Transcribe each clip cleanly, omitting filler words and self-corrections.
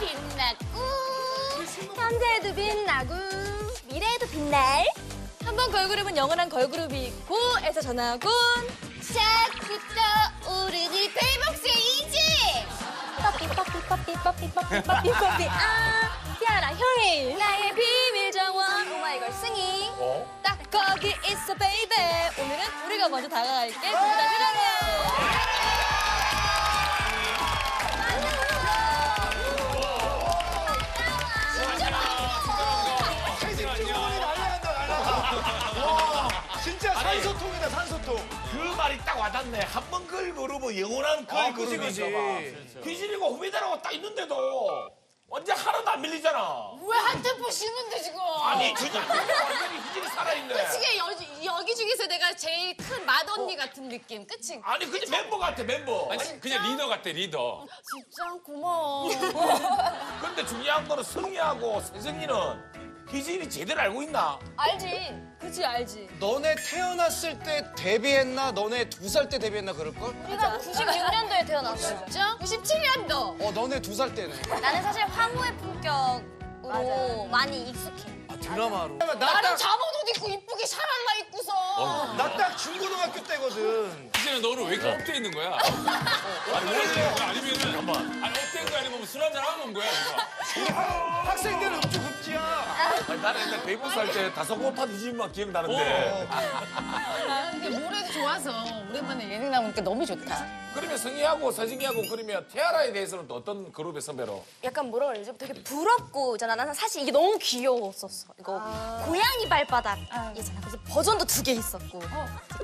빛나고 현재에도 빛나고 미래에도 빛날 한 번 걸그룹은 영원한 걸그룹이 있고에서 전하곤 샤크떠 오르니 베이복스의 이지 뽀삐 아 티아라 형이 나의 비밀 정원 오마이걸 승희 딱 거기 있어 베이베 오늘은 우리가 먼저 다가갈게 기다리라고 진짜 산소통이다 산소통. 그 말이 딱 와닿네. 한 번 걸그룹은 영원한 걸그룹인가 봐. 귀신이고 후배들하고 딱 있는데도 완전 하나도 안 밀리잖아. 왜 한 템포 쉬는데 지금? 아니 그냥 완전히 희진이 살아있네. 솔직히 여기 중에서 내가 제일 큰 맏언니 같은 느낌. 그치? 아니 그냥 멤버 같아 멤버. 아니, 그냥 리더 같아, 리더. 진짜 고마워. 근데 중요한 거는 승희하고 세승이는 희진이 제대로 알고 있나? 알지 그치 알지 너네 태어났을 때 데뷔했나? 너네 2살 때 데뷔했나 그럴걸? 우리가 96년도에 태어났어 진짜? 97년도. 너네 2살 때네. 나는 사실 황후의 품격으로 많이 익숙해. 드라마로. 나는 나딱 잠옷 옷 입고 이쁘게 샤랄라 입고서. 나 딱 중고등학교 때거든. 희진아, 너는 왜 이렇게 업돼 있는 거야? 아니, 원래 아니면은, 잠깐만. 아니, 업된 거 아니면 술 한잔 하고 온 거야, 누가? 학생 때는 음주 금지야. 아니, 나는 옛날 베이복스 할 때 다소고파 희진만 기억나는데. 근데 노래도 좋아서 오랜만에 예능 나오니까 너무 좋다. 그러면 승희하고 서승희하고 그러면 티아라에 대해서는 또 어떤 그룹의 선배로? 약간 뭐라 그러지? 되게 부럽고 있잖아. 나는 사실 이게 너무 귀여웠었어. 이거 고양이 발바닥이잖아. 그래서 버전도 2개 있었고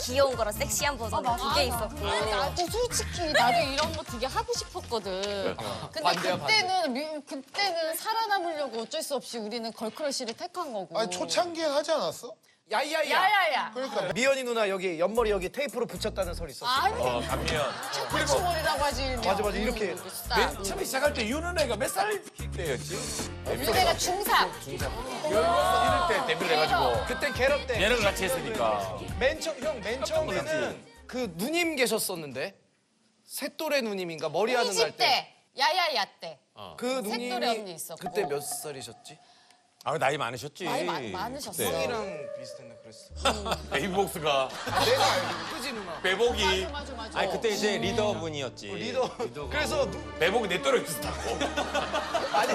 귀여운 거랑 섹시한 버전 2개 있었고. 나도 솔직히 나도 이런 거 되게 하고 싶었거든. 근데 반대야, 그때는 살아남으려고 어쩔 수 없이 우리는 걸크러쉬를 택한 거고. 아니 초창기에 하지 않았어? 야야야. 야야야. 그러니까 미연이 누나 여기 옆머리 여기 테이프로 붙였다는 소리 있었어. 아니 강미연. 초코치머리라고 하지. 맞아 맞아 이렇게. 맨 처음에 시작할 때 윤은혜가 몇 살 때였지? 내가 중3. 이럴 때 데뷔를 해가지고 그때 게럽 때. 얘를 같이 했으니까. 맨 처음에는 그 누님 계셨었는데 셋돌의 누님인가 머리하는 날 20대. 때. 야야야 때. 그 셋돌의 누님이 언니 있었고. 그때 몇 살이셨지? 아, 나이 많으셨지. 나이 많으셨어. 형이랑 비슷했나 그랬어. 베이복스가 내가 알고 그지 누나. 배복이 맞아. 아니 그때 이제 리더분이었지. 리더. 그래서 배복이 내 또래 비슷하고. 아니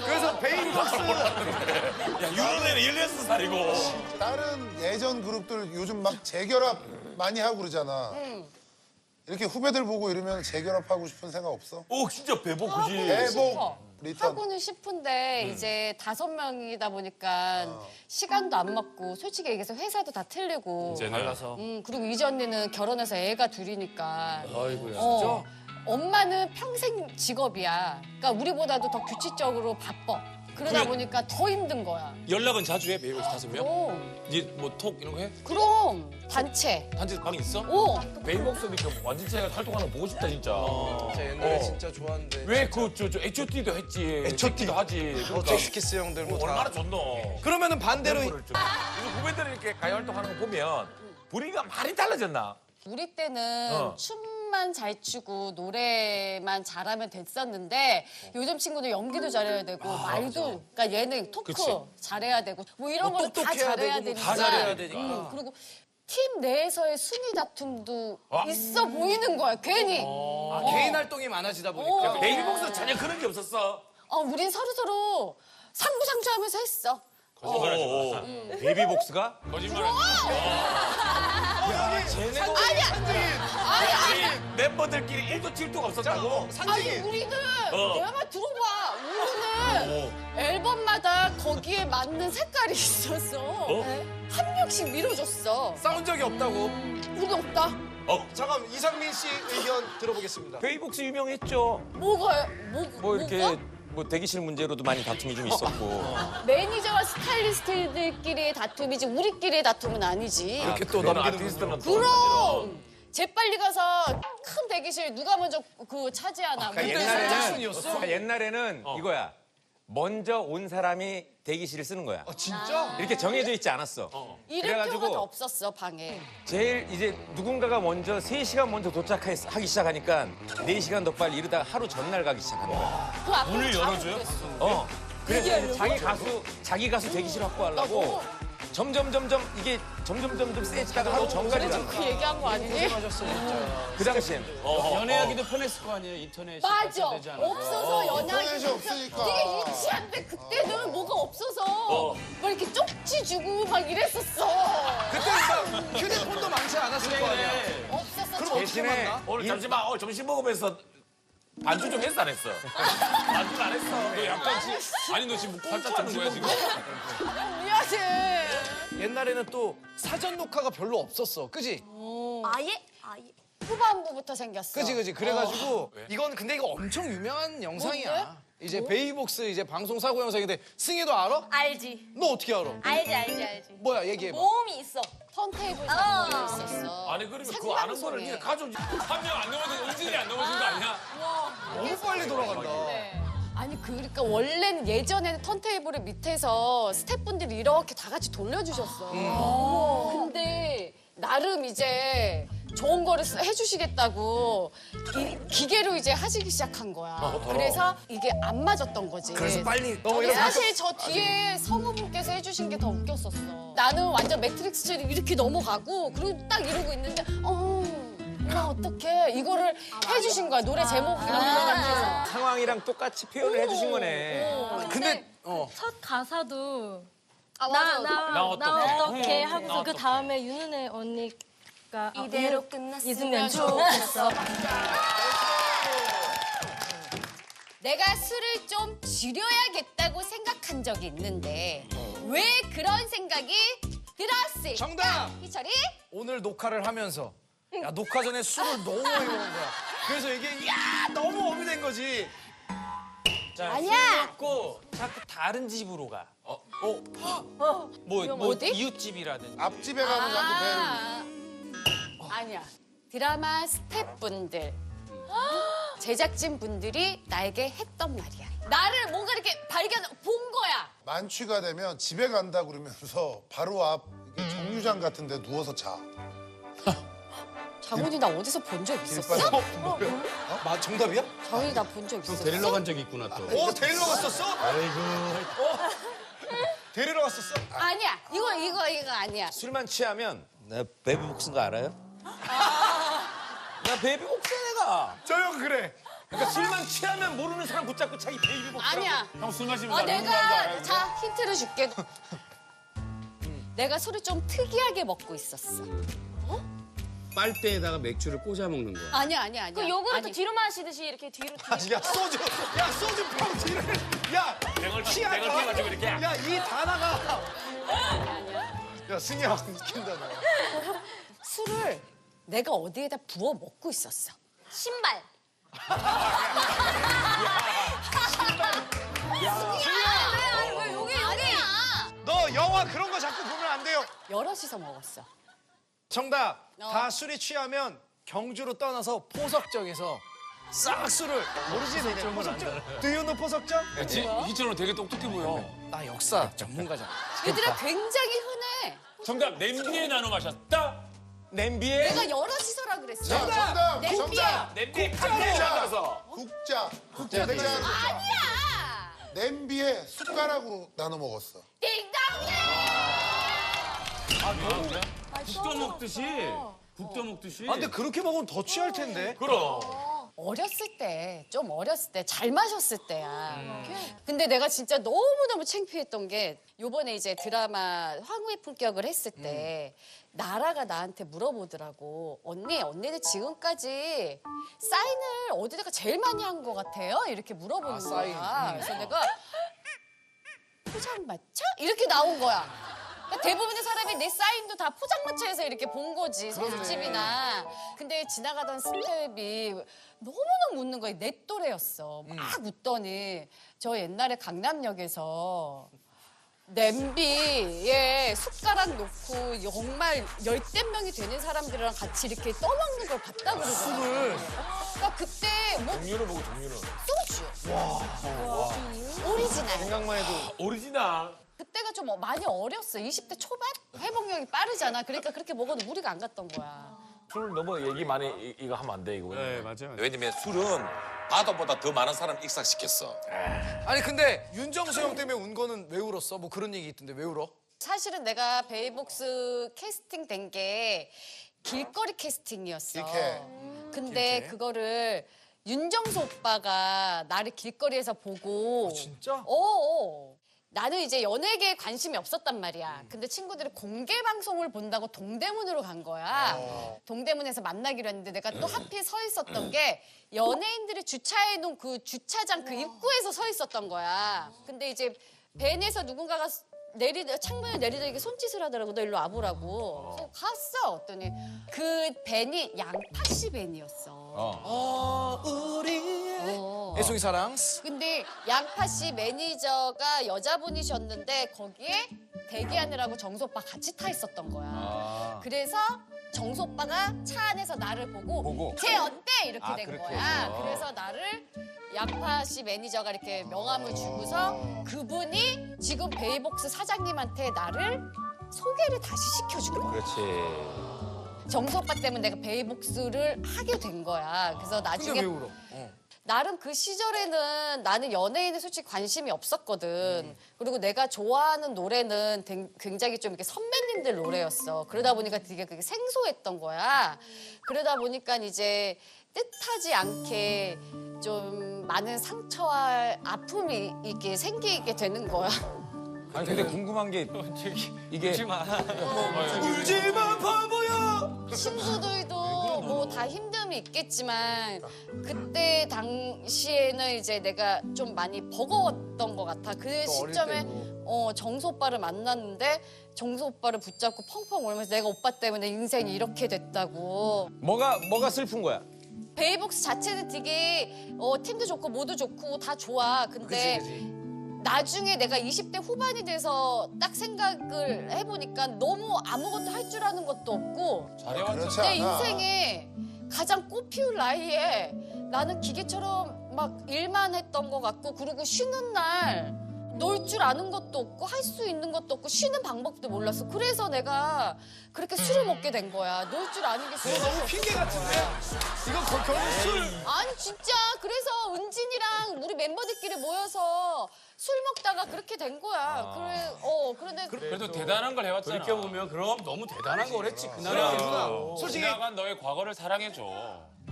그래서 베이복스 야 윤은혜는 16살이고. 다른 예전 그룹들 요즘 막 재결합 많이 하고 그러잖아. 이렇게 후배들 보고 이러면 재결합하고 싶은 생각 없어? 오 진짜 배복 그지. 대복 리턴. 하고는 싶은데 이제 5명이다 보니까 시간도 안 맞고 솔직히 얘기해서 회사도 다 틀리고 달라서. 그리고 이지 언니는 결혼해서 애가 둘이니까 아이고야. 엄마는 평생 직업이야. 그러니까 우리보다도 더 규칙적으로 바빠. 그러다 그래. 보니까 더 힘든 거야. 연락은 자주 해, 베이복스 5명? 그럼 니뭐톡 이런 거 해? 그럼 단체. 단체 방 있어? 베이복스 이렇게 완전체가 활동하는 거 보고 싶다 진짜. 진짜 옛날에 진짜 좋아하는데. 왜 그 저 H.O.T도 했지. H.O.T도 하지. 그러니까 잭스키스 형들 뭐 얼마나 다. 좋노. 그러면은 반대로 요즘 후배들이 이렇게 가요 활동하는 거 보면 분위기가 많이 달라졌나? 우리 때는 춤만 잘 추고 노래만 잘하면 됐었는데 요즘 친구들 연기도 잘해야 되고 말도 그러니까 예능 토크 그치. 잘해야 되고 뭐 이런 걸 다 똑똑해야 잘해야 되고 되니까 다 잘해야 되니까. 그리고 팀 내에서의 순위 다툼도 있어 보이는 거야 괜히 개인 활동이 많아지다 보니까. 베이복스 전혀 그런 게 없었어. 우린 서로 상부상조하면서 했어. 거짓말하지 마. 베이비복스가? 거짓말하지 아니 멤버들끼리 일도 질투가 없었다고? 아니 우리는 내가 말 들어봐 우리는 앨범마다 거기에 맞는 색깔이 있었어. 한 명씩 밀어줬어. 싸운 적이 없다고. 우리 없다. 잠깐 이상민 씨 의견 들어보겠습니다. 베이복스 유명했죠. 뭐가 뭐 이렇게 뭐 대기실 문제로도 많이 다툼이 좀 있었고. 매니저와 스타일리스트들끼리의 다툼이지 우리끼리의 다툼은 아니지. 이렇게 또 그런 넘기는 아티스트는 또 그럼 재빨리 가서 큰 대기실 누가 먼저 그 차지하나. 그러니까 무대에서. 옛날에는 그러니까 옛날에는 이거야. 먼저 온 사람이 대기실을 쓰는 거야. 진짜? 이렇게 정해져 있지 않았어. 이름표가 그래가지고- 다 없었어 방에. 제일 이제 누군가가 먼저 3시간 먼저 도착하기 시작하니까 4시간 더 빨리 이러다가 하루 전날 가기 시작하는 거야. 그 앞으로 문을 열어줘요? 그래서 이제 자기 가수 대기실 확보하려고 점점 이게 점점 세지다가 하루 전까지 가. 그 얘기한 거 아니니? 하셨어 진짜. 그 당시엔. 연애하기도 편했을 거 아니에요, 인터넷이. 맞아. 발달되지 않아서. 없어서 연애하기 인터넷이 없으니까. 되게 유치한데 그때는 뭐가 없어서 막 이렇게 쪽지 주고 막 이랬었어. 그때 막 휴대폰도 많지 않았을 거 아니야. 없었어. 그럼 저- 어떻게 대신에 만나? 오늘 잠시만 점심 먹으면서 반주 좀 했어 안 했어? 반주는 안 했어. 너 약간 아니 너 지금 꼼짝하는 거야 지금? 미안해. 옛날에는 또 사전 녹화가 별로 없었어. 그지? 아예? 후반부부터 생겼어. 그지. 그래가지고 이건 근데 이거 엄청 유명한 영상이야. 뭔데? 이제 베이복스 이제 방송 사고 영상인데 승희도 알아? 알지. 너 어떻게 알아? 알지. 뭐야 얘기해봐. 모험이 있어. 턴테이블 사건이 있었어. 아니 그러면 그거 아는 거를 니가 가져오지. 한 명 안 넘어진 은진이 안 넘어진 거 아니야? 너무 빨리 돌아간다. 아니 그러니까 원래는 예전에는 턴테이블을 밑에서 스태프분들이 이렇게 다 같이 돌려주셨어. 근데 나름 이제 좋은 거를 해주시겠다고 기계로 이제 하시기 시작한 거야. 그래서 이게 안 맞았던 거지. 그래서 빨리 근데 이렇게 사실 저 뒤에 성우분께서 해주신 게 더 웃겼었어. 나는 완전 매트릭스처럼 이렇게 넘어가고 그리고 딱 이러고 있는데 나 어떡해. 이거를 해주신 거야. 노래 제목이랑 들어가면서. 상황이랑 똑같이 표현을 해주신 거네. 근데 첫 가사도 아, 맞아. 나 어떡해 하고서 나 그 다음에 윤은혜 언니가 이대로 끝났으면 있으면 좋겠어. 내가 술을 좀 줄여야겠다고 생각한 적이 있는데 왜 그런 생각이 들었을까? 정답! 희철이? 오늘 녹화를 하면서 야 녹화 전에 술을 너무 많이 먹은 거야. 그래서 이게 너무 업이 된 거지. 자, 아니야. 술 먹고 자꾸 다른 집으로 가. 뭐 어디? 이웃집이라든지. 앞집에 가면 자꾸 배를. 아니야. 드라마 스태프분들, 제작진 분들이 나에게 했던 말이야. 나를 뭔가 이렇게 본 거야. 만취가 되면 집에 간다 그러면서 바로 앞 이렇게 정류장 같은 데 누워서 자. 장훈이 나 어디서 본 적 있었어? 정답이야? 장훈이 나 본 적 있었어? 데리러 간 적이 있구나 또. 데리러 갔었어? 데리러 갔었어? 아니야. 이거 아니야. 술만 취하면 나 베이비복스인 거 알아요? 나 베이비복스야 내가. 저 형 그래. 그러니까 술만 취하면 모르는 사람 붙잡고 자기 베이비복스라고. 아니야. 형 술 마시면 나 누군지 내가 알아요? 자 힌트를 줄게. 내가 술을 좀 특이하게 먹고 있었어. 빨대에다가 맥주를 꽂아 먹는 거야. 아니야. 그 요구르트 아니. 뒤로 마시듯이 이렇게 뒤로. 야 소주 파우치를 야 뱅을 피할 거야. 피가지고 이렇게. 야 이 단어가 야 승희야 웃긴다 너. 술을 내가 어디에다 부어 먹고 있었어. 신발. 왜 여기 아니야. 너 영화 그런 거 자꾸 보면 안 돼요. 여럿이서 먹었어. 정답. 다 술이 취하면 경주로 떠나서 포석정에서 싹 술을 모르지 너 포석정? Do you know 포석정? 희철은 되게 똑똑해 보여. 나 역사 전문가잖아. 얘들아 굉장히 흔해. 정답 냄비에 나눠 마셨다. 냄비에 내가 여럿이서라 그랬어. 정답! 냄비에. 정답! 냄비에 강제로 앉아서. 국자. 국자. 아니야. 냄비에 숟가락으로 나눠 먹었어. 띵동댕. 국도 먹듯이. 국도 먹듯이. 아 근데 그렇게 먹으면 더 취할 텐데. 그럼. 어렸을 때 잘 마셨을 때야. 근데 내가 진짜 너무너무 창피했던 게 요번에 이제 드라마 황후의 품격을 했을 때 나라가 나한테 물어보더라고. 언니는 지금까지 사인을 어디다가 제일 많이 한 것 같아요? 이렇게 물어보는 사인. 거야. 그래서 내가 포장마차? 이렇게 나온 거야. 그러니까 대부분의 사람이 내 사인도 다 포장마차에서 이렇게 본 거지, 선수집이나. 근데 지나가던 스텝이 너무너무 웃는 거야. 내 또래였어. 막 웃더니 저 옛날에 강남역에서 냄비에 숟가락 놓고 정말 열댓 명이 되는 사람들이랑 같이 이렇게 떠먹는 걸 봤다 그러더라고. 그러니까 그때 뭐 종류를 보고 종류는. 소주. 오리지널 오리지널. 생각만 해도 오리지널. 그때가 좀 많이 어렸어. 20대 초반? 회복력이 빠르잖아. 그러니까 그렇게 먹어도 무리가 안 갔던 거야. 술 너무 얘기 많이 이거 하면 안 돼 이거. 네 맞아요. 왜냐면 술은 바다보다 더 많은 사람 익사시켰어. 아니 근데 윤정수 형 때문에 운 거는 왜 울었어? 뭐 그런 얘기 있던데 왜 울어? 사실은 내가 베이복스 캐스팅 된 게 길거리 캐스팅이었어. 길게. 근데 그거를 윤정수 오빠가 나를 길거리에서 보고 진짜? 나는 이제 연예계에 관심이 없었단 말이야. 근데 친구들이 공개 방송을 본다고 동대문으로 간 거야. 동대문에서 만나기로 했는데 내가 또 하필 서 있었던 게 연예인들이 주차해 놓은 그 주차장 그 입구에서 서 있었던 거야. 근데 이제 밴에서 누군가가 창문을 내리다 이게 손짓을 하더라고. 너 일로 와보라고. 그래서 갔어. 어떠니 그 밴이 양파씨 밴이었어. 애송이 사랑. 근데 양파 씨 매니저가 여자분이셨는데 거기에 대기하느라고 정수 오빠 같이 타 있었던 거야. 그래서 정수 오빠가 차 안에서 나를 보고 쟤 어때? 이렇게 된 그렇게 거야. 해서. 그래서 나를 양파 씨 매니저가 이렇게 명함을 주고서 그분이 지금 베이복스 사장님한테 나를 소개를 다시 시켜준 거야. 그렇지. 정수 오빠 때문에 내가 베이복스를 하게 된 거야. 그래서 근데 나중에 왜 울어? 나름 그 시절에는 나는 연예인에 솔직히 관심이 없었거든. 그리고 내가 좋아하는 노래는 굉장히 좀 이렇게 선배님들 노래였어. 그러다 보니까 되게 그게 생소했던 거야. 그러다 보니까 이제 뜻하지 않게 좀 많은 상처와 아픔이 이렇게 생기게 되는 거야. 아니 근데 궁금한 게 이게 울지마 바보야. 친구들도 뭐 다 힘듦이 있겠지만 그때 당시에는 이제 내가 좀 많이 버거웠던 것 같아. 그 시점에 정수 오빠를 만났는데 정수 오빠를 붙잡고 펑펑 울면서 내가 오빠 때문에 인생이 이렇게 됐다고. 뭐가 슬픈 거야? 베이복스 자체는 되게 팀도 좋고 모두 좋고 다 좋아. 근데 나중에 내가 20대 후반이 돼서 딱 생각을 해보니까 너무 아무것도 할 줄 아는 것도 없고 그렇지 내 않아. 인생에 가장 꽃피울 나이에 나는 기계처럼 막 일만 했던 것 같고 그리고 쉬는 날 놀 줄 아는 것도 없고 할 수 있는 것도 없고 쉬는 방법도 몰랐어. 그래서 내가 그렇게 술을 먹게 된 거야. 놀 줄 아는 게 술이 너무 핑계 같은데? 이건 결국 술. 아니 진짜 그래서 은진이랑 우리 멤버들끼리 모여서 술 먹다가 그렇게 된 거야. 그런데 그래도 대단한 걸 해왔잖아. 돌이켜보면 그럼 너무 대단한 걸 했지 그래, 그날은. 누나. 솔직히 지나간 너의 과거를 사랑해줘.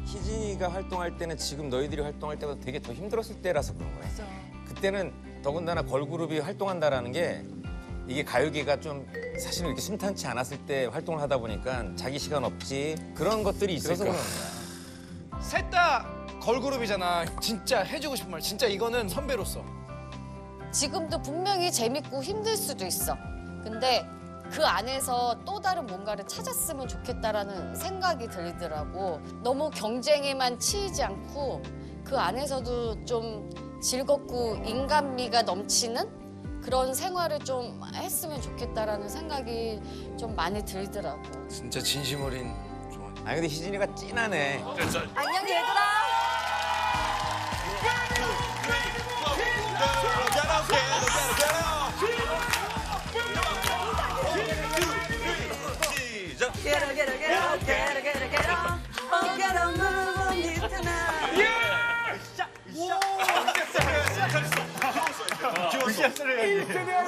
희진이가 활동할 때는 지금 너희들이 활동할 때보다 되게 더 힘들었을 때라서 그런 거야. 그때는 더군다나 걸그룹이 활동한다라는 게 이게 가요계가 좀 사실은 이렇게 순탄치 않았을 때 활동을 하다 보니까 자기 시간 없지 그런 것들이 있어서 그런 거야. 셋 다 걸그룹이잖아. 진짜 해주고 싶은 말. 진짜 이거는 선배로서. 지금도 분명히 재밌고 힘들 수도 있어. 근데 그 안에서 또 다른 뭔가를 찾았으면 좋겠다라는 생각이 들더라고. 너무 경쟁에만 치이지 않고 그 안에서도 좀 즐겁고 인간미가 넘치는 그런 생활을 좀 했으면 좋겠다라는 생각이 좀 많이 들더라고. 진짜 진심 어린. 아니 근데 희진이가 찐하네. 안녕 얘들아.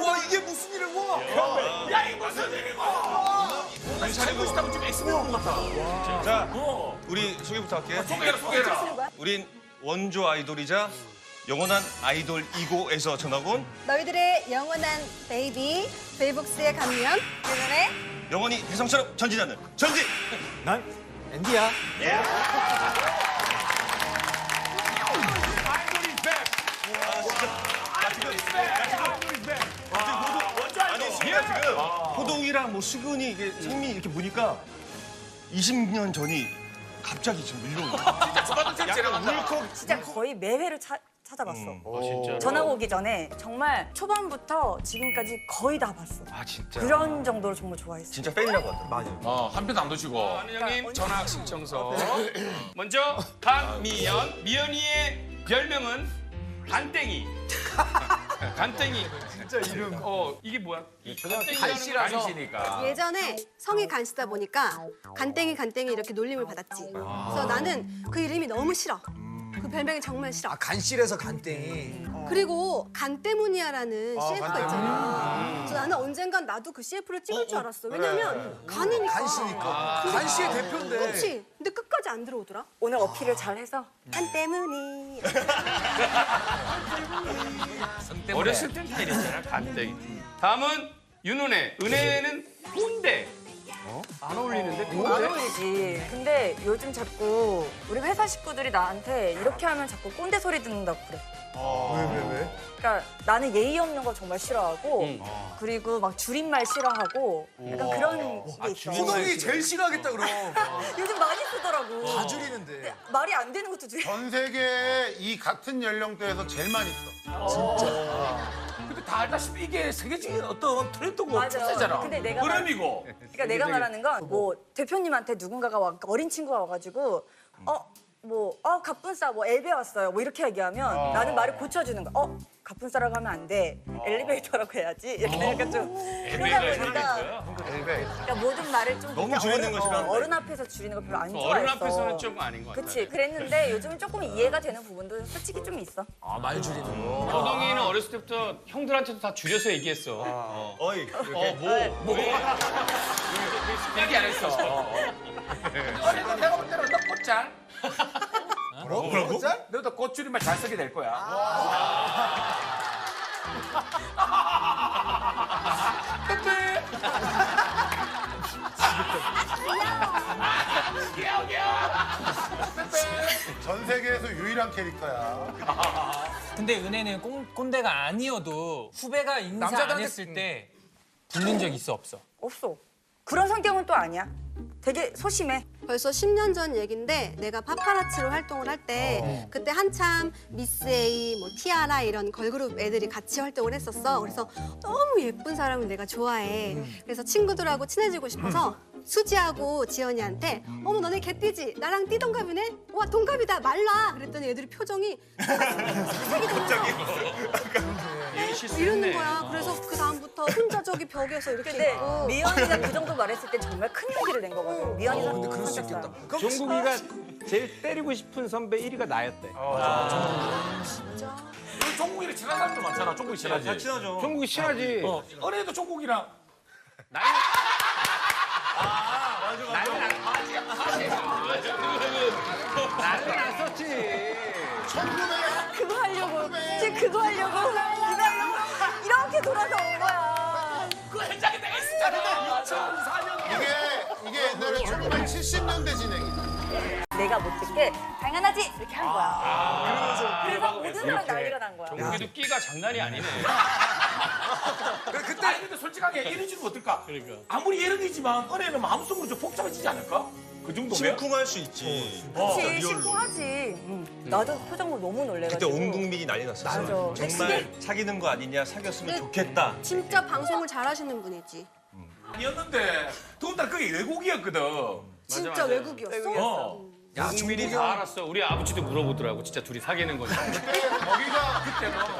와 이게 무슨 일을 와? 야 이게 무슨 일이고? 아니 잘하고 싶다고 지금 엑스맨 본 것 같아. 자, 우리 소개부터 할게. 소개해라. 우린 원조 아이돌이자 영원한 아이돌 2고에서 전학 온 너희들의 영원한 베이비 베이복스의 감면 그날의 영원히 혜성처럼 전진하는 전진! 난 앤디야. 아니, 지금 호동이랑 뭐 수근이 이게 생미 이렇게 보니까 20년 전이 갑자기 지금 밀려오는 거야. 진짜 주바도 제가 울컥. 진짜 거의 매회를 찾아봤어. 진짜. 전화 오기 전에 정말 초반부터 지금까지 거의 다 봤어. 아, 진짜. 그런 정도로 정말 좋아했어. 진짜 팬이라고 하더라. 맞아. 한 표도 안 놓치고. 한영님 전학 신청서. 먼저 강미연. 미연이의 별명은 한땡이. 간땡이. 진짜 이름. 이게 뭐야? 간씨라서. 예전에 성이 간씨다 보니까 간땡이 이렇게 놀림을 받았지. 그래서 나는 그 이름이 너무 싫어. 그 별명이 정말 싫어. 간실에서 간땡이. 그리고 간 때문이야라는 CF가 있잖아. 그래서 나는 언젠간 나도 그 CF를 찍을 줄 알았어. 왜냐면 간이니까. 간씨니까. 간씨의 대표인데. 그렇지. 근데 끝까지 안 들어오더라. 오늘 어필을 잘해서 간 때문이. 어렸을 땐 때렸잖아, 간땡이. 다음은 윤은혜. 은혜는 꼰대. 안 어울리는데, 안 꼰대? 어울리지. 근데 요즘 자꾸 우리 회사 식구들이 나한테 이렇게 하면 자꾸 꼰대 소리 듣는다고 그래. 왜? 그러니까 나는 예의 없는 거 정말 싫어하고 그리고 막 줄임말 싫어하고 약간 그런 게 있어. 호동이 제일 싫어하겠다 그럼. 요즘 많이 쓰더라고. 다 줄이는데. 말이 안 되는 것도 줄. 전 세계에 이 같은 연령대에서 제일 많이 써. 근데 다 알다시피 이게 세계적인 어떤 트렌드고 맞아. 추세잖아. 근데 내가 그럼이고. 그러니까 내가 말하는 건 뭐 대표님한테 누군가가 어린 친구가 와가지고 갑분싸 엘베 왔어요 뭐 이렇게 얘기하면 나는 말을 고쳐주는 거야. 갑분싸라고 하면 안 돼. 엘리베이터라고 해야지. 이렇게 약간 좀 그러다 보니까 그러니까 모든 말을 좀 너무 줄이는 거 싫어하는데. 어른 앞에서 줄이는 거 별로 안 좋아했어. 어른 앞에서는 좀 아닌 것 같아. 그치. 그랬는데 요즘은 조금 이해가 되는 부분도 솔직히 좀 있어. 말 줄이는 거. 호동이는 어렸을 때부터 형들한테도 다 줄여서 얘기했어. 어이. 얘기 안 했어. 어리고 내가 볼 때는 너 꽃잘. 뭐라고? 너도 꽃 줄임말 잘 쓰게 될 거야. 전 세계에서 유일한 캐릭터야. 근데 은혜는 꼰대가 아니어도 후배가 인사 안 남자들한테- 했을 때 부른 적 있어 없어? 없어. 그런 성격은 또 아니야. 되게 소심해. 벌써 10년 전 얘긴데 내가 파파라치로 활동을 할 때 그때 한참 미스 A, 뭐 티아라 이런 걸그룹 애들이 같이 활동을 했었어. 그래서 너무 예쁜 사람을 내가 좋아해. 그래서 친구들하고 친해지고 싶어서 수지하고 지연이한테 어머 너네 개띠지? 나랑 띠동갑이네? 와 동갑이다 말라. 그랬더니 애들이 표정이 색색이 되면서 이러는 거야. 그래서 그 다음부터 혼자 저기 벽에서 이렇게 근데 있고 미연이가 그 정도 말했을 때 정말 큰 용기를 낸 거거든. 미연이가 근데 그럴 수 있겠다. 종국이가 제일 때리고 싶은 선배 1위가 나였대. 우리 종국이랑 친한 사람도 많잖아. 종국이 친하지. 잘 친하죠. 종국이 친하지. 은혜도 종국이랑 난리 났었지. 그거 하려고 지금 그거 하려고 이렇게 돌아서 온 거야. 그 현장에 내가 있었잖아. 2004년. 이게 옛날에 1970년대 진행이다. 내가 못 듣게 당연하지 이렇게 한 거야. 그래서 모든 사람 난리가 난 거야. 종국이도 끼가 장난이 아니네. 그때 아니 근데 솔직하게 이런 줄은 어떨까? 아무리 예능이지만 은혜는 마음속으로 좀 복잡해지지 않을까? 그 정도면? 심쿵할 수 있지. 그치 심쿵하지. 나도 표정 보고 너무 놀래가지고. 그때 온 국민이 난리 났었어. 맞아. 정말 사귀는 거 아니냐, 사귀었으면 좋겠다. 진짜 방송을 잘하시는 분이지. 아니었는데 더군다나 그게 외국이었거든. 진짜 맞아. 외국이었어. 야, 국민이 다 알았어. 우리 아버지도 물어보더라고. 진짜 둘이 사귀는 거냐.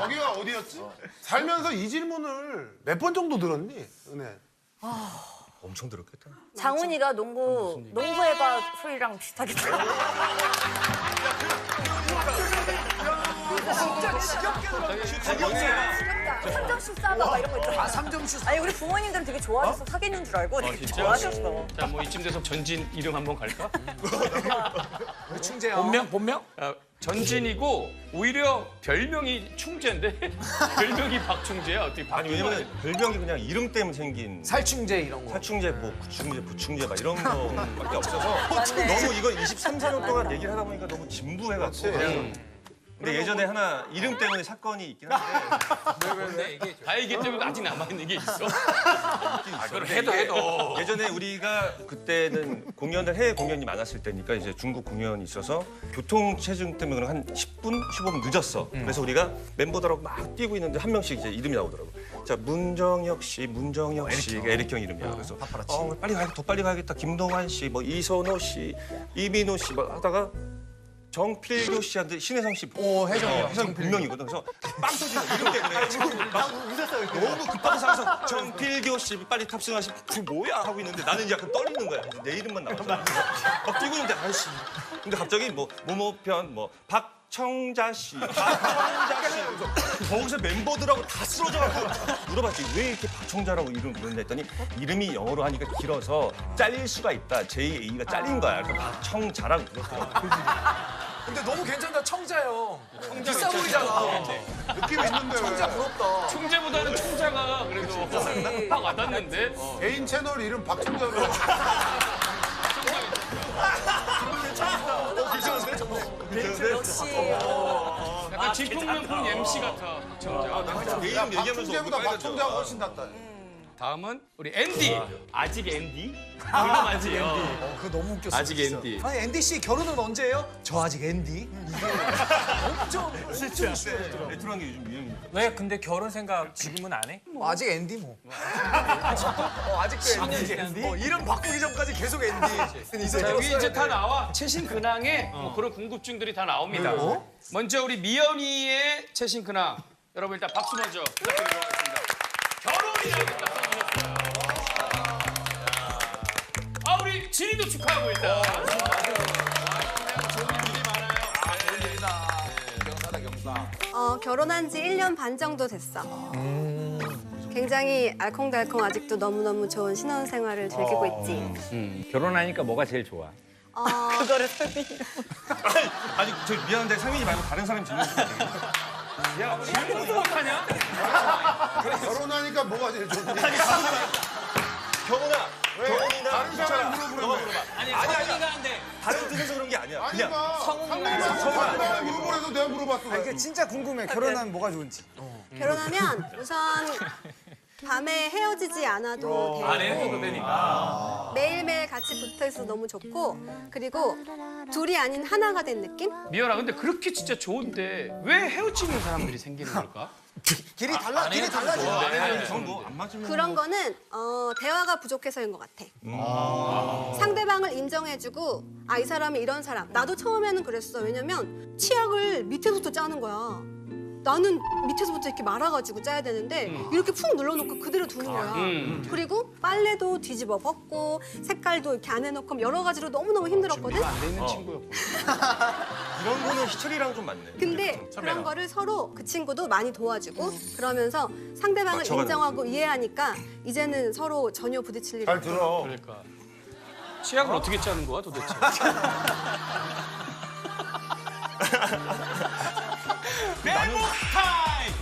거기가 어디였지? 살면서 이 질문을 몇 번 정도 들었니, 은혜? 엄청 들었겠다. 장훈이가 농구 해봐 소리랑 비슷하게 들어. 지겹다. 3점슛 쏴봐 막 이런 거 있잖아. 3점슛. 아니 우리 부모님들은 되게 좋아하셔서 사귀는 줄 알고 되게 좋아하셨어. 자, 뭐 이쯤 돼서 전진 이름 한번 갈까? 충재야. 본명? 전진이고 오히려 별명이 충재인데 별명이 박충재야. 어떻게 아니 왜냐면 별명이 그냥 이름 때문에 생긴 살충제 이런 거. 살충제, 뭐 구충제, 부충제 막 이런 거밖에 없어서 너무 이거 23, 4년 동안 얘기를 하다 보니까 너무 진부해갖고 그냥 근데 예전에 하나 이름 때문에 사건이 있긴 한데 다 얘기 때문에 아직 남아있는 게 있어. 그걸 해도. 예전에 우리가 그때는 공연을 해외 공연이 많았을 때니까 이제 중국 공연이 있어서 교통체증 때문에 한 10분, 15분 늦었어. 그래서 우리가 멤버들하고 막 뛰고 있는데 한 명씩 이제 이름이 나오더라고. 자, 문정혁 씨, 에릭 형 이름이야. 그래서 빨리 가야겠다, 더 빨리 가야겠다. 김동완 씨, 뭐 이선호 씨, 이민호 씨 막 하다가 정필교 씨한테 신혜성 씨. 혜성이요. 혜성 본명이거든. 그래서 빵 터지는 거 이름 때문에. 너무 급하게 살아서 정필교 씨 빨리 탑승하시. 그 뭐야 하고 있는데 나는 이제 약간 떨리는 거야. 내 이름만 나왔어. 막 뛰고 있는데 아이씨. 근데 갑자기 뭐 모모편 뭐 박청자 씨, 박청자 씨. 거기서 멤버들하고 다 쓰러져가지고 물어봤지 왜 이렇게 박청자라고 이름 부른다 했더니 이름이 영어로 하니까 길어서 잘릴 수가 있다. J-A가 잘린 거야. 그래서 박청자라고 불렀더라고. 근데 너무 괜찮다, 청자요. 비싸 보이잖아. 느낌 있는데 청자 부럽다. 총재보다는 총자가 그래도 확 와닿는데. 개인 채널 이름 박청자로. 역시. 약간 진품명품 MC 같아. 총자. 내 이름 얘기하면서 박청자보다 박청자가 훨씬 낫다. 다음은 우리 앤디. 아직 앤디? 그거 맞지? 그거 너무 웃겼어. 아직 앤디. 아니 앤디 씨 결혼은 언제예요? 저 아직 앤디. 이게 엄청 레트로한 게 요즘 유행입니다. 왜 근데 결혼 생각 지금은 안 해? 아직 앤디 뭐. 아직도 앤디. 이름 바꾸기 전까지 계속 앤디. 자, 여기 이제 다 나와. 최신 근황에 그런 궁금증들이 다 나옵니다. 먼저 우리 미연이의 최신 근황. 여러분 일단 박수 먼저 부탁드리도록 하겠습니다. 결혼이라고 딱 써주셨어요. 아, 우리 진이도 축하하고 일단. 좋은 일이 많아요. 좋은 일이다. 경사다, 경사. 결혼한 지 1년 반 정도 됐어. 굉장히 알콩달콩 아직도 너무너무 좋은 신혼생활을 즐기고 있지. 결혼하니까 뭐가 제일 좋아? 그거를 설명해. 아니 저 미안한데 상민이 말고 다른 사람이 질문 주세요. 야, 질문도 못하냐? 결혼하니까 뭐가 제일 좋니? 경훈아, 경훈이나 다른 사람 물어보는 아니 성훈이가 한데 다른 뜻에서 그런 게 아니야. 그냥 아니까 상민이가 물어보래도 내가 물어봤어. 이게 진짜 궁금해. 결혼하면 뭐가 좋은지. 결혼하면 우선 밤에 헤어지지 않아도 돼. 안 해도 되니까. 매일매일 같이 붙어 있어서 너무 좋고, 그리고 둘이 아닌 하나가 된 느낌? 미연아, 근데 그렇게 진짜 좋은데 왜 헤어지는 사람들이 생기는 걸까? 길이 달라져. 저는 뭐안 맞으면 그런 거는 대화가 부족해서인 것 같아. 상대방을 인정해주고 이 사람은 이런 사람. 나도 처음에는 그랬어. 왜냐면 치약을 밑에서부터 짜는 거야. 나는 밑에서부터 이렇게 말아가지고 짜야 되는데 이렇게 푹 눌러놓고 그대로 두는 거야. 그리고 빨래도 뒤집어 벗고 색깔도 이렇게 안 해놓고 여러 가지로 너무너무 힘들었거든. 안 돼 있는 친구였고. 이런 거는 희철이랑 좀 맞네. 근데 그런 거를 서로 그 친구도 많이 도와주고 그러면서 상대방을 맞춰가는 인정하고 이해하니까 이제는 서로 전혀 부딪힐 일이 잘 없어. 들어. 그러니까. 치약을 어떻게 짜는 거야 도대체? 메모 타임!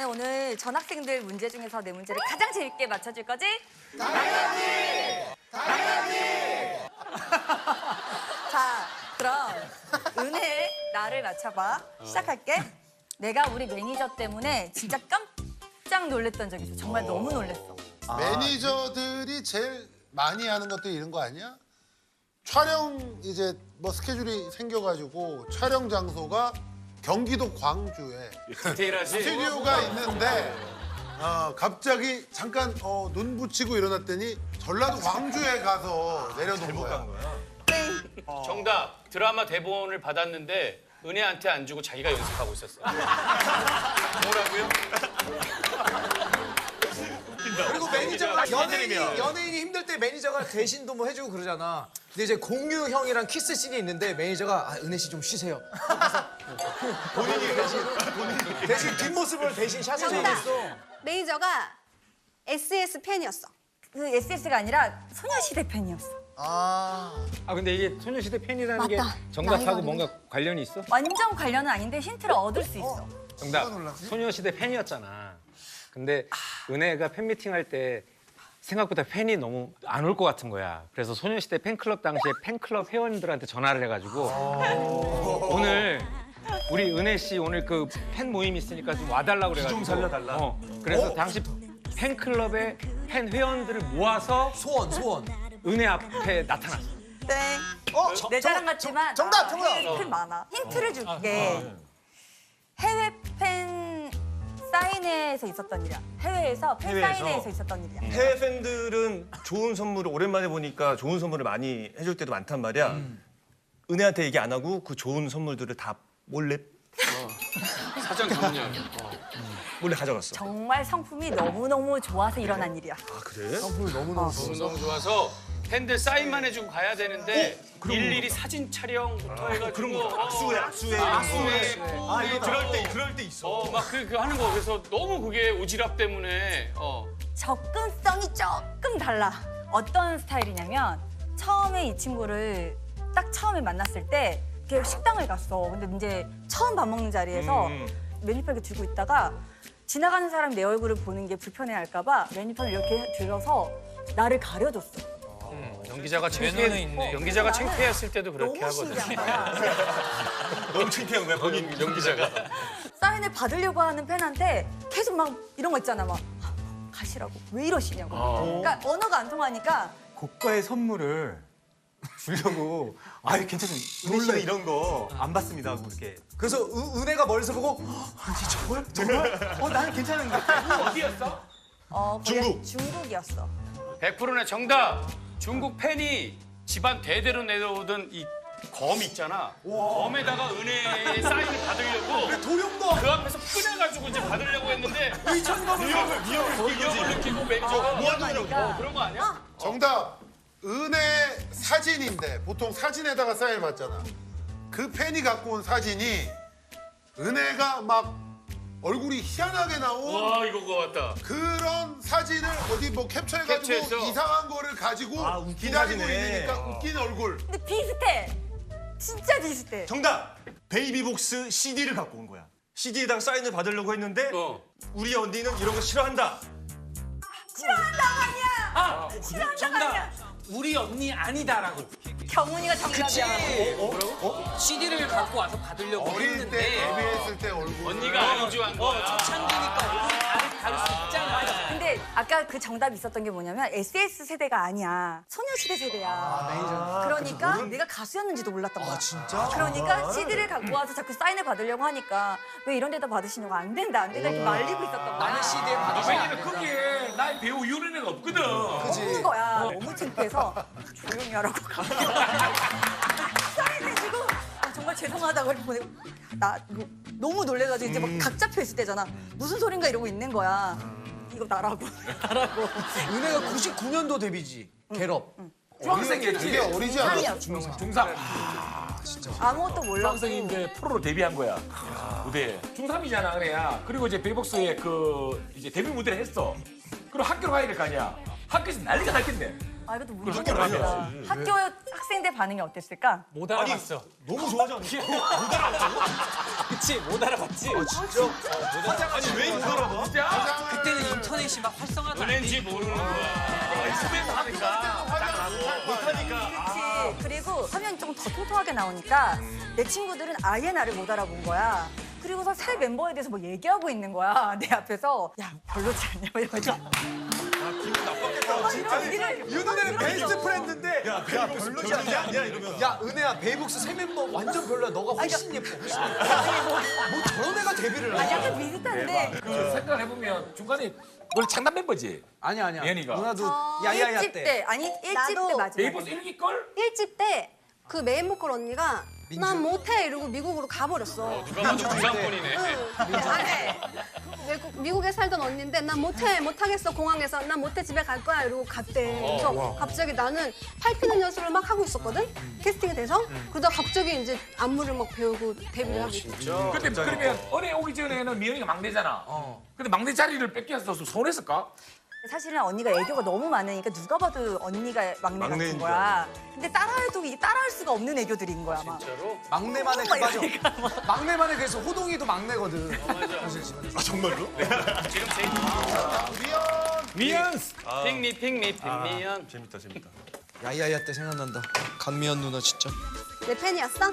너네 오늘 전학생들 문제 중에서 내 문제를 가장 재밌게 맞춰줄 거지? 자, 그럼 은혜 나를 맞춰봐. 시작할게. 내가 우리 매니저 때문에 진짜 깜짝 놀랐던 적이 있어. 정말 너무 놀랐어. 매니저들이 제일 많이 하는 것들이 이런 거 아니야? 촬영 이제 뭐 스케줄이 생겨가지고 촬영 장소가 경기도 광주에 디테일하지? 스튜디오가 있는데 갑자기 잠깐 눈 붙이고 일어났더니 전라도 광주에 가서 내려놓은 거야. 정답. 드라마 대본을 받았는데 은혜한테 안 주고 자기가 연습하고 있었어. 뭐라고요? 그리고 매니저가 연예인이 힘들 때 매니저가 대신도 뭐 해주고 그러잖아. 근데 이제 공유 형이랑 키스 씬이 있는데 매니저가 은혜 씨 좀 쉬세요. 본인이 대신 뒷모습을 대신 샷을 정답. 해줬어. 매니저가 SS 팬이었어. 그 SS가 아니라 소녀시대 팬이었어. 근데 이게 소녀시대 팬이라는 게 맞다. 정답하고 나이가 뭔가 관련이 있어? 완전 관련은 아닌데 힌트를 얻을 수 있어. 정답. 소녀시대 팬이었잖아. 근데 은혜가 팬미팅 할 때 생각보다 팬이 너무 안 올 것 같은 거야. 그래서 소녀시대 팬클럽 당시에 팬클럽 회원들한테 전화를 해가지고 오늘 우리 은혜 씨 오늘 그 팬 모임 있으니까 좀 와달라고 그래가지고. 좀 살려달라. 그래서 당시 팬클럽의 팬 회원들을 모아서 소원. 은혜 앞에 나타났어. 네. 내 자랑 같지만 정답. 힌트 많아. 힌트를 줄게. 해외 팬 사인회에서 있었던 일이야. 해외에서 팬 사인회에서 있었던 일이야. 해외 팬들은 좋은 선물을 오랜만에 보니까 좋은 선물을 많이 해줄 때도 많단 말이야. 은혜한테 얘기 안 하고 그 좋은 선물들을 다 몰래 사전 경력. 몰래 가져갔어. 정말 성품이 너무너무 좋아서 일어난 일이야. 아 그래? 너무 좋아서 팬들 사인만 해주고 가야 되는데 일일이 사진 촬영부터 해가지고 그런 거 악수해. 그럴 때 있어. 막 그 하는 거 그래서 너무 그게 오지랖 때문에 접근성이 조금 달라. 어떤 스타일이냐면 처음에 이 친구를 딱 처음에 만났을 때 이렇게 식당을 갔어. 근데 이제 처음 밥 먹는 자리에서 메뉴판을 들고 있다가 지나가는 사람이 내 얼굴을 보는 게 불편해할까 봐 메뉴판을 이렇게 들어서 나를 가려줬어. 연기자가 매너는 있네. 연기자가 창피했을 때도 그렇게 너무 하거든. 신기한 거야. 너무 창피한 거야 본인 연기자가. 사인을 받으려고 하는 팬한테 계속 막 이런 거 있잖아. 막 가시라고. 왜 이러시냐고. 그러니까 언어가 안 통하니까 고가의 선물을 주려고 아유 괜찮아요. 은혜 씨가 이런 거 안 받습니다 하고 이렇게. 그래서 은혜가 멀리서 보고 아니 정말? 나는 괜찮은데. 어디였어? 중국. 중국이었어. 100%네 정답. 중국 팬이 집안 대대로 내려오던 이 검 있잖아. 검에다가 은혜의 사인을 받으려고 도룡도 그 앞에서 꺼내가지고 이제 받으려고 했는데 위협을 느끼고 매니저가 그런 거 아니야? 정답. 은혜 사진인데 보통 사진에다가 사인을 받잖아. 그 팬이 갖고 온 사진이 은혜가 막 얼굴이 희한하게 나온 와 이거 그거 같다. 그런 사진을 어디 뭐 캡처해가지고 캡처했어. 이상한 거를 가지고 웃긴 기다리고 사진이네. 있으니까 웃긴 얼굴. 근데 비슷해. 진짜 비슷해. 정답. 베이비복스 CD를 갖고 온 거야. CD에다가 사인을 받으려고 했는데 우리 언니는 이런 거 싫어한다. 싫어한다가 아니야. 싫어한다가 아니야. 우리 언니 아니다라고. 경훈이가 정답이야. CD를 갖고 와서 받으려고 어릴 때 했는데 데뷔했을 때 얼굴. 언니가 아니죠 한 거야. 창기니까 얼굴이 다를 수 있잖아. 근데 아까 그 정답이 있었던 게 뭐냐면 SS 세대가 아니야. 소녀시대 세대야. 그러니까 내가 가수였는지도 몰랐던 거야. 진짜? 그러니까 CD를 갖고 와서 자꾸 사인을 받으려고 하니까 왜 이런 데다 받으시냐고 안 된다 이렇게 말리고 있었던 거야. 나는 CD에 받으면 안 왜냐면 거기에 나의 배우 윤은혜가 없거든. 없는 거야. 너무 창피해서 조용히 하라고 사인해주고 정말 죄송하다고 이렇게 보내고 나 너무 놀래가지고 이제 막 각 잡혀 있을 때잖아. 무슨 소린가 이러고 있는 거야. 이거 나라고. 은혜가 99년도 데뷔지. 갤럽. 중학생이었지. 되게 어리지 않아? 중3. 아무것도 몰랐고. 중학생인데 프로로 데뷔한 거야. 무대에. 중3이잖아, 은혜야. 그리고 이제 베이복스에 그 이제 데뷔 무대를 했어. 그리고 학교를 가야 될 거 아니야. 학교에서 난리가 났겠네. 아 이것도 그걸 모르겠다. 학교를 안 해야지. 학교 학생들 반응이 어땠을까? 못 알아봤어. 너무 좋아하지 않나? 그치 못 알아봤지. 아니 왜 못 알아봐? 그때는 인터넷이 막 활성화도 안 은혜인지 돼. 모르는 거야. SB에서 하니까 못하니까. 그치. 그리고 화면이 좀 더 통통하게 나오니까 내 친구들은 아예 나를 못 알아본 거야. 그리고서 새 멤버에 대해서 뭐 얘기하고 있는 거야. 내 앞에서. 야, 별로지 않냐? 막 이러니까. 윤은혜는 베스트 프렌드인데 야 별로지 않냐 이러면. 야 은혜야 베이복스 새 멤버 완전 별로야. 너가 훨씬 예뻐. 훨씬 예뻐. 뭐 저런 애가 데뷔를 아, 해. 약간 비슷한데. 그 생각해보면 중간에 원래 창단 멤버지. 아니야. 예은이가. 누나도 저 야야야 일집 때. 아니, 일집 나도 때 맞아. 베이버스 1기걸? 1집 때 그 메인 보컬 언니가 난 못해 이러고 미국으로 가버렸어. 누가 봐도 중상권이네. 미국에 살던 언니인데 난 못하겠어 공항에서 난 못해 집에 갈 거야 이러고 갔대. 그래서 갑자기 나는 팔피는 연습을 막 하고 있었거든. 캐스팅이 돼서 그러다 갑자기 이제 안무를 막 배우고 데뷔를 하게 됐어. 근데 그러면 은혜 오기 전에는 미연이가 막내잖아. 근데 막내 자리를 뺏겨서 서운했을까? 사실은 언니가 애교가 너무 많으니까 누가 봐도 언니가 막내 같은 막내인 거야. 근데 따라해도 이게 따라할 수가 없는 애교들인 거야. 막. 막내만의 그 맞아. 막내만의 그래서 호동이도 막내거든. 아 정말로? 지금 제 미연. 핑미 미연. 재밌다. 야야야 때 생각난다. 강미연 누나 진짜. 내 팬이었어?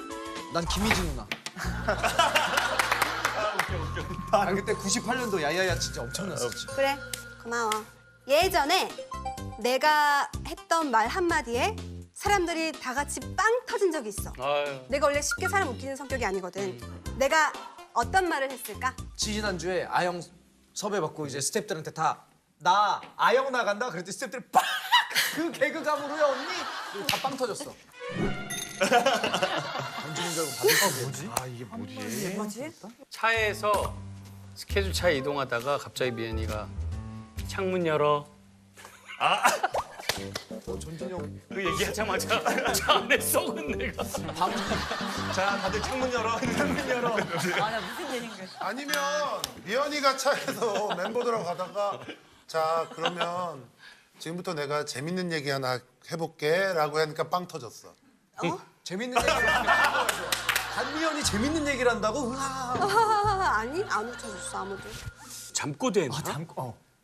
난 김희지 누나. 아 그때 98년도 야야야 진짜 엄청났었지. 그래 고마워. 예전에 내가 했던 말 한마디에 사람들이 다 같이 빵 터진 적이 있어. 아유. 내가 원래 쉽게 사람 웃기는 성격이 아니거든. 내가 어떤 말을 했을까? 지지난주에 아영 섭외 받고 이제 스태프들한테 다 나 아영 나간다 그랬더니 스태프들이 빡! 그 개그감으로요 언니? 그리고 다 빵 터졌어. 던지는 줄 알고 받을 뭐지? 아 이게 뭐지? 뭐지? 차에서 스케줄 차에 이동하다가 갑자기 미연이가 창문 열어. 전진영 그 얘기하자마자 차 안에 썩은 내가. 자 다들 창문 열어. 아, 나 무슨 얘기인가. 아니면 미연이가 차에서 멤버들하고 가다가 자 그러면 지금부터 내가 재밌는 얘기 하나 해볼게라고 하니까 빵 터졌어. 재밌는 얘기를 한미연이 재밌는 얘기를 한다고? 아니 안 웃어줬어 아무도. 잠꼬대는.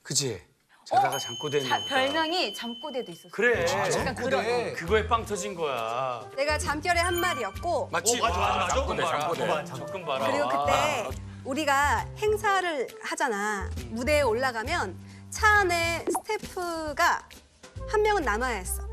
그지? 자다가 잠꼬대는. 별명이 잠꼬대도 있었어. 그래. 잠꼬대. 그거에 빵 터진 거야. 내가 잠결의 한 말이었고 맞지? 맞아. 조금 봐라. 조금 봐라. 그리고 그때 우리가 행사를 하잖아. 무대에 올라가면 차 안에 스태프가 한 명은 남아야 했어.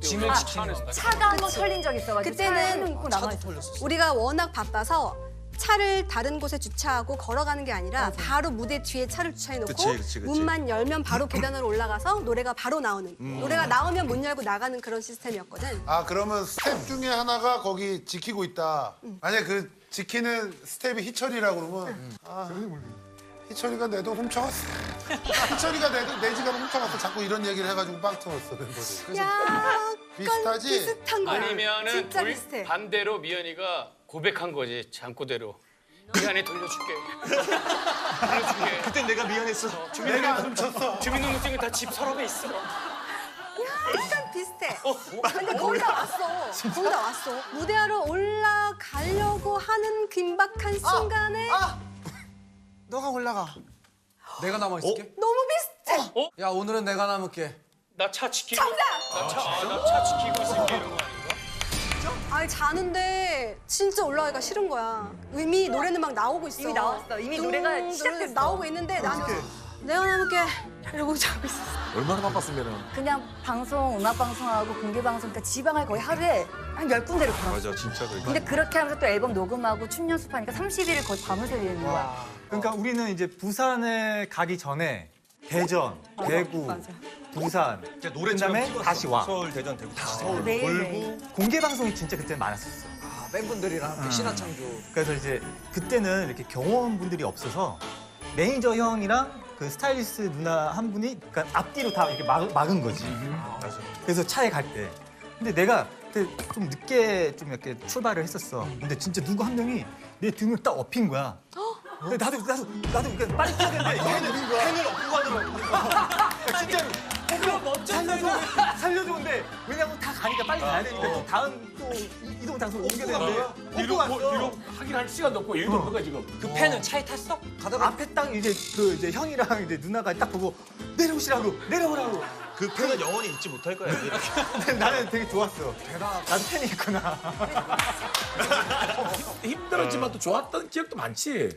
짐을 지키는 차가 한 번 털린 적 있어가지고 그때는 있고 남아 있어. 우리가 워낙 바빠서 차를 다른 곳에 주차하고 걸어가는 게 아니라 바로 무대 뒤에 차를 주차해놓고 그치. 문만 열면 바로 계단으로 올라가서 노래가 바로 나오는 노래가 나오면 문 열고 나가는 그런 시스템이었거든. 아 그러면 스텝 중에 하나가 거기 지키고 있다. 만약 그 지키는 스텝이 희철이라고 그러면 희철이가 내 돈 훔쳐갔어. 희철이가 내 지갑을 훔쳐갔어. 자꾸 이런 얘기를 해가지고 빵 터졌어 멤버들. 약간 비슷하지? 비슷한 거야. 아니면은 진짜 비슷해. 반대로 미연이가 고백한 거지 잠꼬대로. 이 안에 돌려줄게. 돌려줄게. 그때 내가 미안했어. 내가 훔쳤어. 주민등록증이 다 집 서랍에 있어. 약간 비슷해. 근데 거의 다 왔어. 거의 다 왔어. 무대하러 올라가려고 하는 긴박한 순간에 너가 올라가. 내가 남아 있을게. 너무 비슷해. 야 오늘은 내가 남을게. 나 차 지키고. 정답! 나 차 지키고 있을게 이런 거 아닌가? 아니 자는데 진짜 올라가기가 싫은 거야. 이미 노래는 막 나오고 있어. 이미 나왔어. 이미 노래가 시작됐어. 나오고 있는데 나는 내가 남을게 이러고 자고 있었어. 얼마나 바빴으면은. 그냥 방송, 음악 방송하고 공개 방송, 그러니까 지방을 거의 하루에 한 10군데를 돌았어. 맞아 진짜 그래. 근데 그렇게 하면서 또 앨범 녹음하고 춤 연습하니까 30일을 거의 밤을 새는 거야. 그러니까 우리는 이제 부산에 가기 전에 대전, 대구, 부산, 그다음에 다시 와. 서울, 대전, 대구 다. 매일매일. 공개 방송이 진짜 그때 많았었어. 아, 팬분들이랑 함께 신화창조. 그래서 이제 그때는 이렇게 경험분들이 없어서 매니저 형이랑 그 스타일리스트 누나 한 분이 그러니까 앞뒤로 다 이렇게 막은 거지. 그래서 차에 갈 때. 근데 내가 그때 좀 늦게 좀 이렇게 출발을 했었어. 근데 진짜 누구 한 명이 내 등을 딱 업힌 거야. 근데 나도 그러니까 빨리 뛰어야 되는데 팬을 업고 가더라고. 진짜로. 살려줬는데 왜냐면 다 가니까 빨리 가야 되니까 또 다음 또 이동 장소로 옮겨야 되는데 옮고 갔어. 뒤로 확인할 시간도 없고 여유도 없는 거야 지금. 그 팬은 차에 탔어? 가다가 앞에 딱 이제 이제 형이랑 이제 누나가 딱 보고 내려오라고. 그 팬은 영원히 잊지 못할 거야. 근데 나는 되게 좋았어. 나도 팬이 있구나. 힘들었지만 또 좋았던 기억도 많지.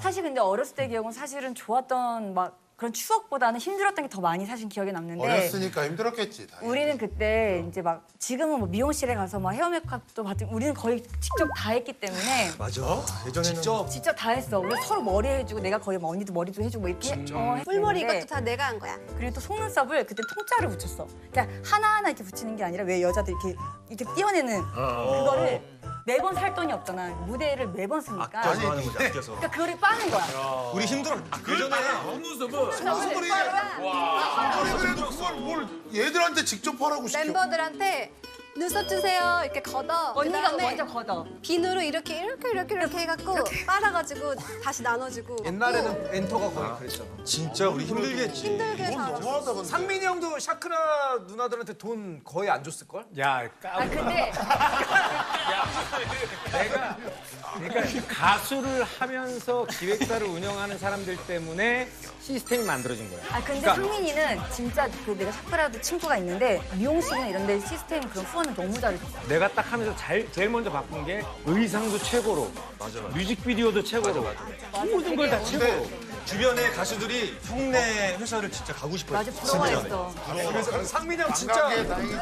사실 근데 어렸을 때 기억은 사실은 좋았던 막 그런 추억보다는 힘들었던 게 더 많이 사실 기억에 남는데 어렸으니까 힘들었겠지. 당연히. 우리는 그때 이제 막 지금은 뭐 미용실에 가서 막 헤어 메이크업도 받은 우리는 거의 직접 다 했기 때문에 맞아. 예전에는 직접 다 했어. 우리 서로 머리 해주고 내가 거의 뭐 언니도 머리도 해주고 뭐 이렇게 뿔머리 했는데 이것도 다 내가 한 거야. 그리고 또 속눈썹을 그때 통짜를 붙였어. 그러니까 하나하나 이렇게 붙이는 게 아니라 왜 여자들 이렇게 띄어내는 그거를 매번 살 돈이 없잖아. 무대를 매번 쓰니까. 아껴서 하는 거지, 아껴서. 그러니까 그거를 빠는 거야. 우리 힘들어. 예전에 속눈썹은 속눈썹이 그걸 뭘 얘들한테 직접 하라고 시켜. 멤버들한테 눈썹 주세요 이렇게 걷어. 언니가 그다음에 먼저 걷어. 비누로 이렇게 해갖고 빨아가지고 다시 나눠주고. 옛날에는 엔터가 거의 그랬잖아. 진짜 우리 힘들게 했지. 힘들게 살았어. 너무하다 근데. 상민이 형도 샤크라 누나들한테 돈 거의 안 줬을 걸? 야, 아 근데 그러니까 가수를 하면서 기획사를 운영하는 사람들 때문에 시스템이 만들어진 거야. 아 근데 상민이는 진짜 그 내가 샤크라도 친구가 있는데 미용실이나 이런 데 시스템 그런 후원을 너무 잘해줘. 내가 딱 하면서 제일 먼저 바꾼 게 의상도 최고로, 뮤직비디오도 최고로, 모든 걸 다 최고로. 주변에 가수들이 형네 회사를 진짜 가고 싶어. 맞아 부러워했어. 그래서 상민이 형 진짜 감각에 다행이지.